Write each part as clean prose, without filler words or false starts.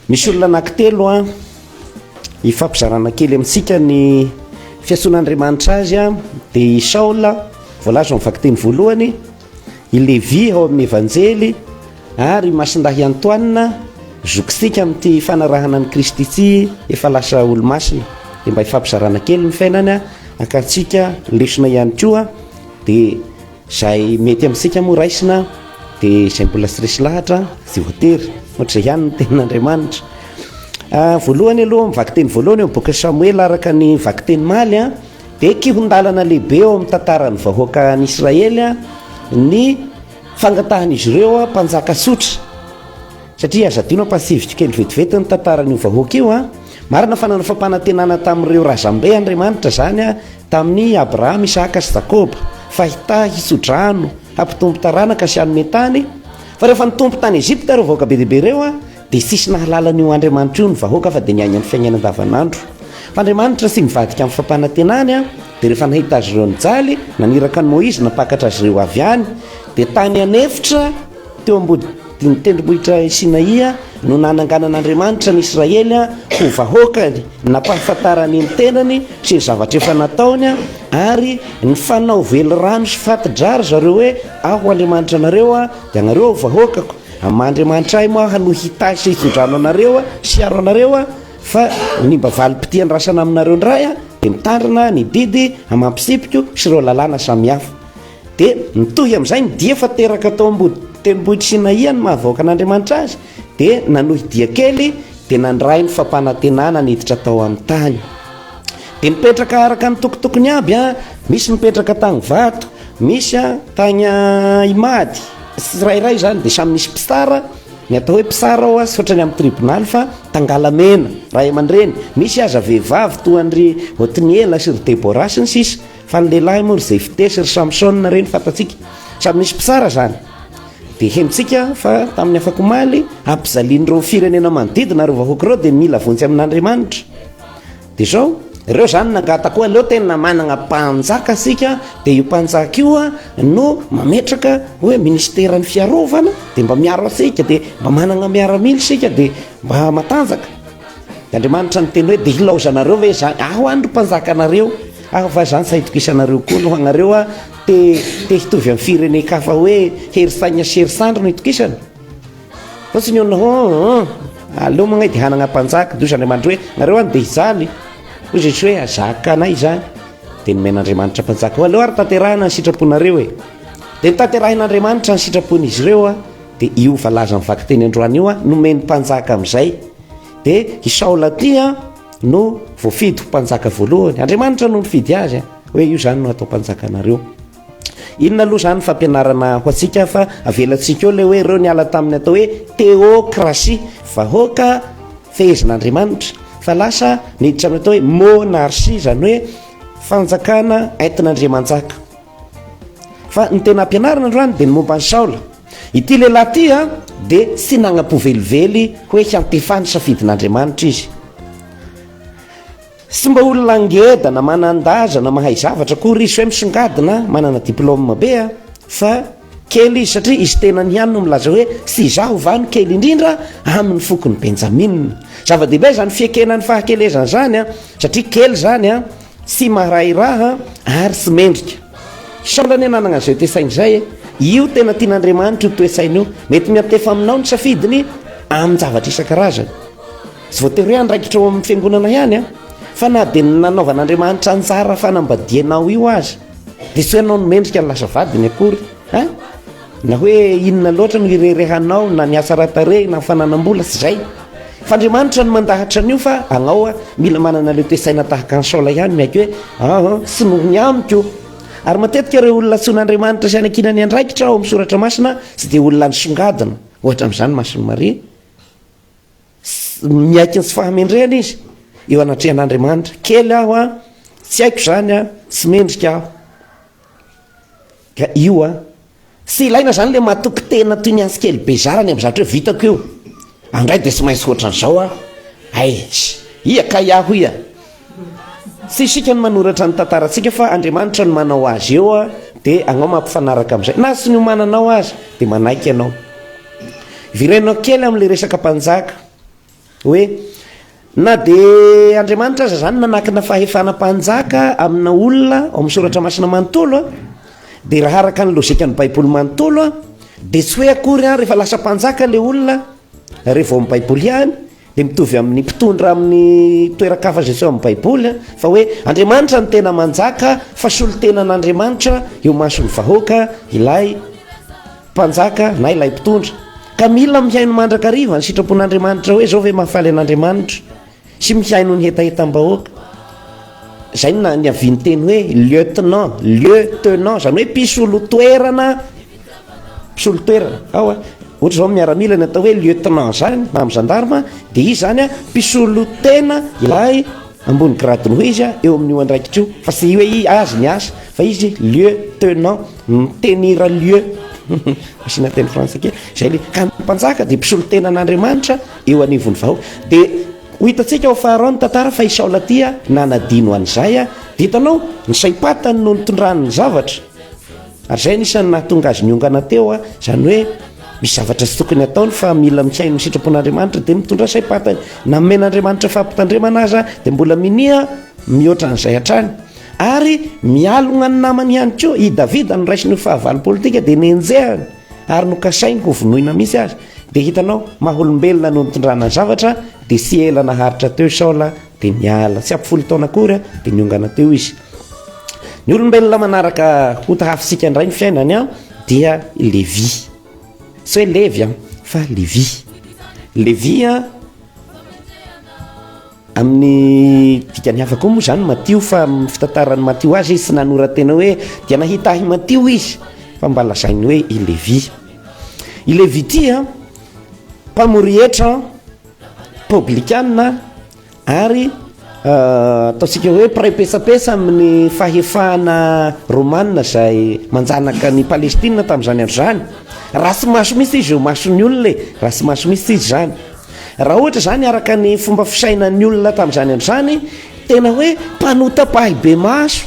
misy olona anankitelo ifampizarana kely amintsika ny fiantsoan'Andriamanitra azy dia i Saola voalaza mivaky teny voalohany, i Levi ao amin'ny evanjely ary Masindahy Antoine zokisika amin'ity fanarahana ny Kristy ity efa lasa olo-masina. Dia mba ifampizarana kely ny fiainana akatsika lesona ihany koa dia izay mety amintsika moa raisina dia izay mbola tsy resy lahatra tsy voatery ohatr'izay ihany ny tenin'Andriamanitra. Voalohany aloha mivaky teny voalohany eo boka Samuel araka ny vaky teny maly dia kihondalana lehibe eo amin'ny tantaran'ny vahoaka ny Israely ny fangatahan'izy ireo mpanjaka sotra, satria azadino mpasivika kely vetivety ny tantaran'io vahoaka io marina fa nanao fampanantenana tamin'ireo razambe Andriamanitra zany tamin'ny Abrahama, Isaka sy Jakoba fa hita hisodrano hampitombo taranaka sy hanome tany. Fa rehefa nitombo tany Ezipta ireo vahoaka be dehibe ireo dia sisy nahalalanyio Andriamanitra io ny vahoaka fa dia niaina amin'ny fiainana andavanandro. Fa Andriamanitra sy mivadika amin'ny fampanantenany dia rehefa nahita azy ireo nijaly naniraka ny Moizy napakatra azy ireo avy any dia tany anefitra teo ambody ny tendrombohitra Sinaia no nananganan'Andriamanitra ny Israely ho vahoakany, nampahafantarany ny tenany sy ny zavatra efa nataony ary ny fanao velo rano sy fatidrary zareo hoe aho Andriamanitra anareo dia anareo vahoakako. Andriamanitra ay moa no hita sy hitondrano anareo sy aro anareo fa ny mba valim-pitiany rasana aminareo ndray dia mitandrina ny didy mampisipiko sy ireo lalàna samihafa. Dia nitohy amin'izay ny dia fa teraka tao ambody tendrombohitra Sinaia ny mahavoaka an'Andriamanitra azy dia nanohy dia kely dia nandray ny fampanantenana niditra tao amin'ny tany. Dia nipetraka araka ny tokotokony aby misy mipetraka tany vato, misy tany Imady, tsirairay zany dia samy nisy mpisara, ny atao hoe mpisara ao sy ohatrany amin'ny tribonaly fa tangalamena ray aman-dreny. Misy aza vehivavy toa andry Otniela sy ry Debora sy ny sisa, fa ny lehilahy moa ry Jefté sy ry Samson reny fatatsika, samy nisy mpisara zany. Dia hentsika fa tamin'ny afaka omaly ampizalian'ireo firenena manodidina ireo vahoaka ireo dia mila vonjy amin'Andriamanitra. Dia izao ireo zany nangata koa aleo tena manana mpanjaka sika, dia io mpanjaka io no mametraka hoe ministeran'ny fiarovana dia mba miaro asika, dia mba manana miaramila sika dia mba matanjaka. Dia Andriamanitra ny teny hoe dia ilaozanareo ve zany aho andro mpanjaka anareo, aho fa zany sahitokisanareo koa no anareo te hitovy amin'ny firenen-kafa hoe herisaina sy herisandro no hitokisana. Fa tsy ny olona aleo magnay dia hanana mpanjaka, dia Andriamanitra hoe nareo any dia hijaly hoy Jesosy hoe azaka anay zany. Dia nomen'Andriamanitra mpanjaka ho aleo ary tanterahina ny sitraponareo dia nitanterahinaN'Andriamanitra ny sitrapon'izy ireo dia io valaza mivaky teny androany io nomeny mpanjaka amin'izay. Dia i Saola ty no voafidy ho mpanjaka voalohany, Andriamanitra no nifidy azy hoe io zany no atao mpanjaka anareo. Inona aloha zany fampianarana ho antsika fa avelantsika eo le hoe ireo niala tamin'ny atao hoe teokrasia, vahoaka fehezin'Andriamanitra, fa lasa niditra amin'ny atao hoe monarsia, zany hoe fanjakana entin'Andriamanjaka. Fa ny tena ampianarana androany dia ny momba ny Saola. Ity lehilahy ty dia sy nanam-povelively hoe hiantefany safidin'Andriamanitra izy. Sy mba olona ngeda na manan-daza na mahay zavatra kory izy hoe misongadina manana diplôme be fa kely izy satria izy tena ny ihany no milaza hoe sy izaho vano kely indrindra amin'ny fokony Benjamin. Zava-dehibe zany fiekenany fahakelezana zany satria kely zany sy maharay raha ary tsy mendrika. Saola ny nanana an'izay toesainy izay io tena tian'Andriamanitra io toesainy io, mety miantefa aminao ny safidiny amin'ny zavatra isan-karazany. Tsy voatery hoe andraikitra ao amin'ny fiangonana ihany fa na dia nanaovan'Andriamanitra anjara fanambadianao io azy dia tsy hoe anao no mendrika ny lasa vadiny akory na hoe inona loatra no irerehanao na niasa ratare na fananam-bola tsy izay. Fa Andriamanitra no mandahatra an'io fa anao mila manana le toesaina tahaka ny Saola ihany miaiky hoe sy noho ny amiko. Ary matetika ireo olona tsoin'Andriamanitra sy anakinany andraikitra ao amin'ny soratra masina sy dia olona nisongadina, ohatra amin'izany Masony Maria miaiky ny tsy fahamendrena izy eo anatrehan'Andriamanitra. Kely aho tsy haiko zany tsy mendrika aho ka io sy ilaina zany le matoky tena toy ny ansy kely bezarany amin'ny zavatra hoe vitako io andray dia tsy maintsy ohatran'izao ka iaho sy isika no manoratra ny tantarantsika fa Andriamanitra no manao azy eo dia anao mampifanaraka amin'izay na sy ny homananao azy dia manaiky ianao. Virenao kely amin'le resaka mpanjaka hoe na de Andriamanitra aza zany nanakina fahefana mpanjaka amina olona ao amin'ny soratra masina manontolo de raha araka ny lozika ny baiboly manontolo de tsy hoe akory rehefa lasa mpanjaka le olona rehefa ao amin'ny baiboly ihany de mitovy amin'ny mpitondra amin'ny toeran-kafa zay amin'ny baiboly fa hoe Andriamanitra ny tena manjaka fa solotenan'Andriamanitra eo mason'ny vahoaka ilay mpanjaka na ilay mpitondra ka mila mihaino mandrakariva ny sitrapon'Andriamanitra hoe zao ve mahafaly an'Andriamanitra sy mihaino ny hetahetam-bahoaka zay ny aviany teny hoe lieutenant zany hoe mpisolo toerana ao ohatra zao miaramila ny atao hoe lieutenant zany amin'ny gendarme de izy zany mpisolo tena ilay ambony gradiny hoe izy eo amin'io andraikitra io fa sy hoe azy ny asa fa izy lieutenant mitenira lieu asina teny français ke zay le ka mpanjaka de mpisolo tena an'Andriamanitra eo anivony vahoaka de ho hitantsika ao faharoa ny tantara fa i Saola tia nanadino an'izay de hitanao ny saipatany no nitondrany zavatra ary zay nisany nahatonga azy niongana teo zany hoe misy zavatra tsy tokony ataony fa mila mihaino ny sitrapon'Andriamanitra de mitondra saipatany namen'Andriamanitra fampitandremana aza de mbola minia mihoatra n'izay hatrany ary mialogna ny namany ihany koa i Davida no raisiny fahavalo politika de nenjehany ary nokasainy ho vonoina misy azy de hitanao maholombelona no nitondrana ny zavatra de sy ela naharitra teo Saola de miala tsy ampifolo taona akory de niongana teo izy. Ny olombelona manaraka ho tahafisika indray ny fiainany dia Levi tsy hoe Levy fa Levi amin'ny dikany hafa koa moa zany Matio fa amin'ny fitantarany Matio azy izy sy nanoratena hoe dia nahitahy Matio izy fa mba lazainy hoe i Levi tia mpamory hetra publicanina ary ataontsika hoe mparepesapesa amin'ny fahefana romanina zay manjanaka ny Palestina tamin'izany andro zany rasy maso misy izy eo mason'ny olona rasy maso misy izy zany raha ohatra zany araka ny fomba fisainan'ny olona tamin'izany andro zany tena hoe mpanotapahy be maso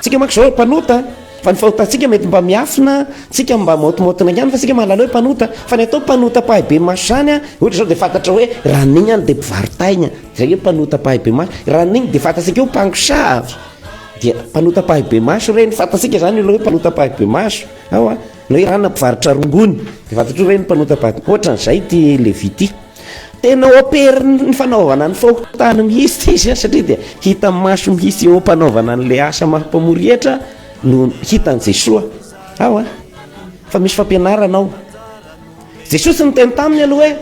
tsika manko zao mpanota fa ny fahotantsika mety mba miafina tsika mba motomotina ihany fa tsika mahalala hoe mpanota fa ny atao mpanotapahy be maso zany ohatra zao de fantatra hoe raha n'igny any de mpivaritaigna zay hoe mpanotapahy be maso raha n'igny de fantatsika hoe mpangosavy dia mpanotapahy be maso reny fantatsika zany olo hoe mpanotapahy be maso ao no hoe raha na mpivaritra rongony de fantatra hoe reny mpanotapahy ohatran'izay ty Levi ty tena opere ny fanaovana ny fahotany mihisy izy satria dia hita maso mihisy eo mpanaovana n'le asa mampamory hetra no hitany Jesoa ao fa misy fampianarana ao Jesosy ny teny taminy aloha hoe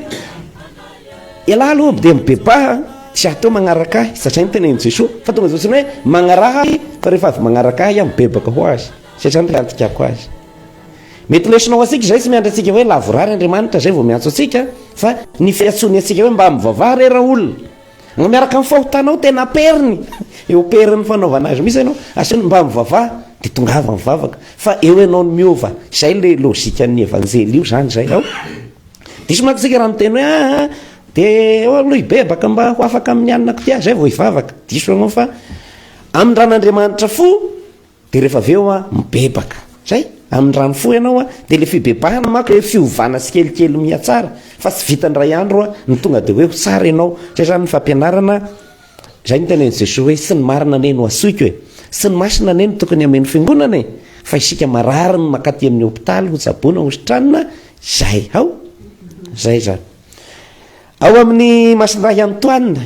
elahy aloha de mibebaha tsy atao magnaraka ahy satria ny tenen'i Jesoa fa tonga zao tsy hoe magnaraka ahy fa rehefa avy magnaraka ahy mibebaka ho azy satria ny rantikako azy mety lesinao atsika zay tsy miandry atsika hoe lavorary Andriamanitra zay vao miantso atsika fa ny fiatsony atsika hoe mba mivavah rera olona no miaraka amin'ny fahotanao tena periny eo periny fanaovana azy misy ianao asiny mba mivavah de tongava mivavaka fa eo ianao ny miova zay le lozika ny evanjely io zany zay ao de somako tsika raha miteny hoe de aloha ibebaka mba ho afaka amin'ny anako tia zay vao hivavaka diso anao fa amin'ny ran'Andriamanitra fo de rehefa aveo mibebaka zay amin'ny rano fo ianao de le fibebahana mako hoe fiovana sy kelikely mihatsara fa tsy vitandray andro ny tonga de hoe ho tsara ianao zay zany ny fampianarana zay ny tenen'i Jesosy hoe sy ny marina ne no asoiky hoe sy ny masina ne no tokony ameny fiangonana fa isika marary ny makaty amin'ny hopitaly ho jabona hositranina zay ao zay zany ao amin'ny masindahy Antoine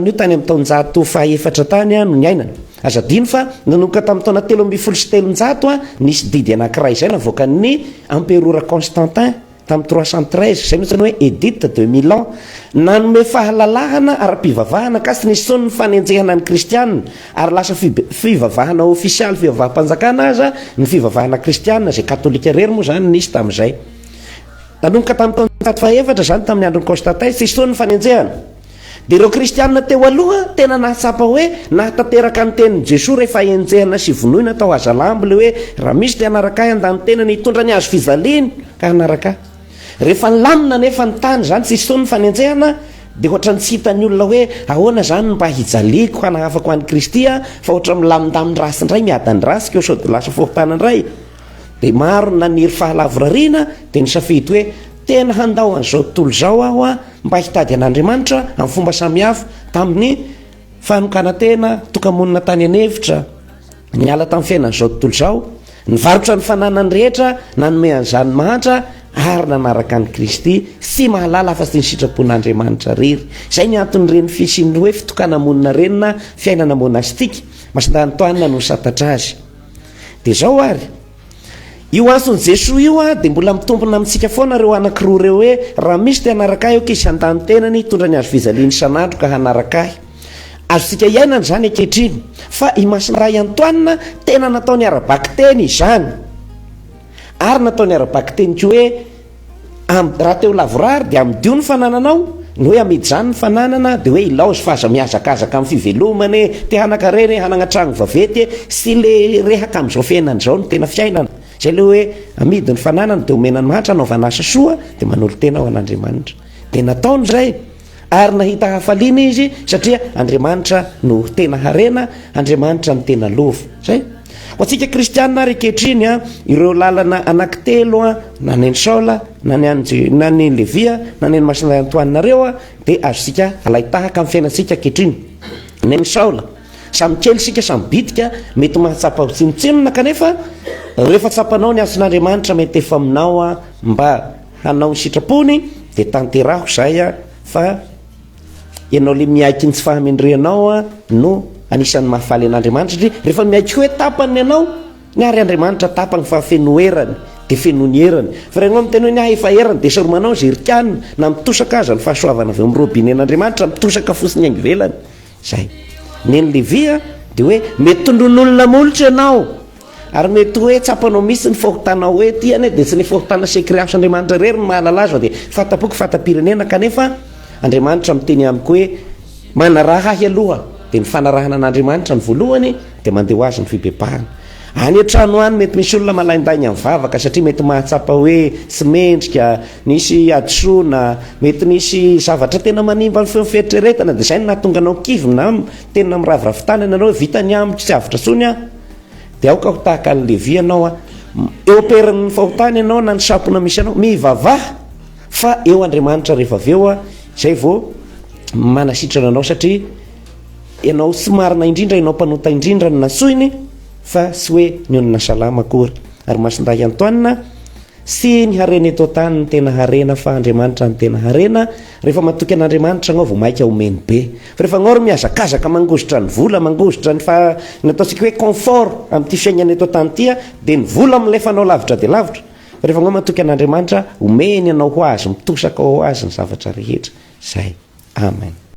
io tany amin'ny taonjato fahaefatra tany no ny ainana azadino fa nanomboka tamin'ny taona 307 nisy didy anankiray zay navoaka ny emperora Constantin tamin'ny 313 zay mitsiny hoe édite de Milan nanome fahalalahana ara-pivavahana kasy nisy tsony ny fanenjehana ny kristianina ary lasa fivavahana ofisialy fivavaham-panjakana aza ny fivavahana kristianina zay katolika rery moa zany nisy tamin'izay nanomboka tamin'ny taona fahaefatra zany tamin'ny andron'ny Constantin tsisy tsony ny fanenjehana de ireo kristianina teo aloha tena nahatsapa hoe nahatateraka ny tenin'i Jesosy rehefa enjehana sy vonoina tao azalambo le hoe raha misy te hanaraka ahy andany tena nitondra ny azo fizaliany ka hanaraka rehefa nilamina nefa ny tany zany tsisy tsony ny fanenjehana de ohatra ny tsy hitany olona hoe ahoana zany mba hijaliko hanahafako an'i Kristy fa ohatra milamindamin'ny rasy indray miadany rasy keo sao de lasa fohitana indray de maro naniry fahalavorariana de nisafidy hoe tena handao an'izao tontolo zao aho a mba hitady an'Andriamanitra amin'ny fomba samihafa tamin'ny fanokana tena tokamonina tany anevitra niala tamin'ny fiainan'izao tontolo zao, nivarotra ny fananany rehetra nanome an'izany mahatra ary nanaraka an'i Kristy sy mahalala afa-tsy ny sitrapon'Andriamanitra rery. Izay ny anton'ireny fisiny hoe fitokana monina renina fiainana monastika Masindahy-Antoine no satatra azy. Dia zao ary io ason'i Jesoa io a dia mbola mitombona amintsika foana reo anankiroa reo hoe raha misy te hanaraka ahy ankizy an-tany tenany tondra ny azo fizaliany isan'andro ka hanaraka ahy. Azontsika iainana zany ankehitriny fa i Masindahy-Antoine tena nataony ara-baky teny izany, ary nataony ara-baky teny koa hoe raha teo lavorary dia amidio ny fanananao, ny hoe amidy zany ny fananana dia hoe ilaozy fahaza miazakazaka amin'ny fivelomany te hanakareny hanana trano vavety sy le rehaka amin'izao fiainan'izao no tena fiainana. Izay le hoe amidy ny fananana dia omenany mahatra anaovana asa soa dia manolo tena ao an'Andriamanitra. Dia nataony izay ary nahita hafaliana izy satria Andriamanitra no tena harena, Andriamanitra no tena lova. Zay ho antsika kristianina ary ankehitriny a, ireo lalana anankitelo a, na ny Saola na ny Levia na ny Masindahy-Antoine reo a, dia azosika alaitahaka amin'ny fiainantsika ankehitriny. Ny Saola samy kely sika samy bitika mety mahatsapa tsinotsinona, kanefa rehefa tsapanao ny ason'Andriamanitra mety efa aminao a mba hanao ny sitrapony dia tanteraho zay a fa ianao le miaiky ny tsy fahamendrenao a no anisan'ny mahafaly an'Andriamanitra, satria rehefa miaiky hoe tapany ianao ny ary Andriamanitra tapany fa feno erany dia feno ny erany. Fa rehefa miteny hoe ny ahy efa erany dia saromanao zerikanina na mitosaka aza ny fahasoavana avy amin'ny robinet an'Andriamanitra, mitosaka fotsiny haingo velany. Zay ny Levia dia hoe mety tondron'olona molotra ianao ary mety hoe tsapanao misy ny fahotanao hoe tiany dia tsy ny fahotana sekreas'Andriamanitra rery ny mahalala azy dia fatapoko fatapirenena, kanefa Andriamanitra miteny amiko hoe manaraha ahy aloha, dia ny fanarahana an'Andriamanitra ny voalohany dia mandeha ho azy ny fibebahana. Any an-trano any mety misy olona malaindainy amin'ny vavaka satria mety mahatsapa hoe tsy mendrika, nisy adisoana, mety nisy zavatra tena manimba ny fieritreretana, dia izay no nahatonga anao kivy na tena miraviravitany ianao hoe vita ny amiko tsy avitra tsony a. Dia aoka ho tahaka ny Levia anao a, eo perin'ny fahotany ianao na ny sapona misy anao mivavaha fa eo Andriamanitra rehefa avy eo a, izay vao manasitrana anao satria ianao tsy marina indrindra, ianao mpanota indrindra ny nasoiny fa tsy hoe ny onona salama akory. Ary Masindahy-Antoine sy ny harena eto tany ny tena harena fa Andriamanitra ny tena harena. Rehefa matoky an'Andriamanitra anao vao maika omeny be, fa rehefa anao ro miazakazaka mangositra ny vola, mangositra ny ataontsika hoe confort amin'ity fiainana eto tany ity dia ny vola milefanao lavitra dia lavitra. Fa rehefa anao matoky an'Andriamanitra omeny ianao ho azy, mitosaka ho azy ny zavatra rehetra. Zay. Amen.